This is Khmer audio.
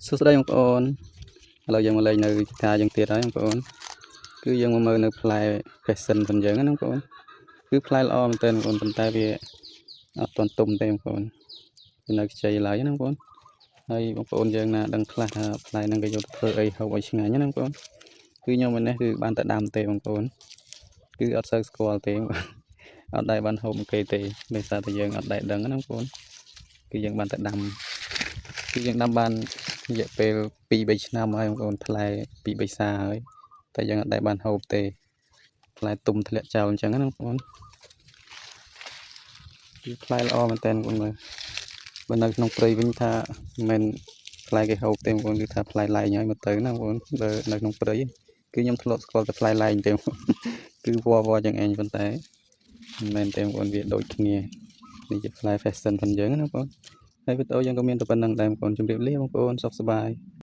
សួស្តីបងប្អូនឥឡូវយើងមកលេងនៅថាយើងទៀតហើយបងប្អូនគឺយើងមកមើលនៅផ្លែ passion ផងយើងណាបងប្អូនគឺផ្លែល្អមែនទែនបងប្អូនប៉ុន្តែវាអត់ទាន់ទុំទេបងប្អូនវានៅខ្ចីឡើយណាបងប្អូនហើយបងប្អូនយើងណាដឹងខ្លះថាផ្លែហ្នឹងគេយកទៅធ្វើអីហូបឲ្យឆ្ងាញ់ណាបងប្អូនគឺខ្ញុំមិននេះគឺបានតែដាំទេបងប្អូនគឺអត់សូវស្គាល់ទេអត់ដែលបានហូបគេទេដោយសារតែយើងអត់ដែលដឹងណាបងប្អូនគឺយើងបានតែដាំគឺយើងដាំបានរយៈពេល 2-3 ឆ្នាំហើយបងប្អូនផ្លែ 2-3 សាហើយតែយើងអត់ដែលបានហូបទេផ្លែទុំធ្លាក់ចោលអញ្ចឹងណាបងប្អូនគឺផ្លែល្អមែនតើបងប្អូនមើលបើនៅក្នុងព្រៃវិញថាមិនផ្លែគេហូបទេបងប្អូនគឺថាផ្លែឡែងហើយមកទៅណាបងប្អូនបើនៅក្នុងព្រៃគឺខ្ញុំធ្លាប់ស្គាល់តែផ្លែឡែងទេគឺវល់ចឹងឯងប៉ុន្តែមិនមែនទេបងប្អូនវាដូចគ្នានេះជាផ្លែ fashion ផងយើងណាបងប្អូនហើយវីដេអូយើងក៏មានតែប៉ុណ្្នឹងដែរបងប្អូនជម្រាបលាបងប្អូនសុខសប្បាយ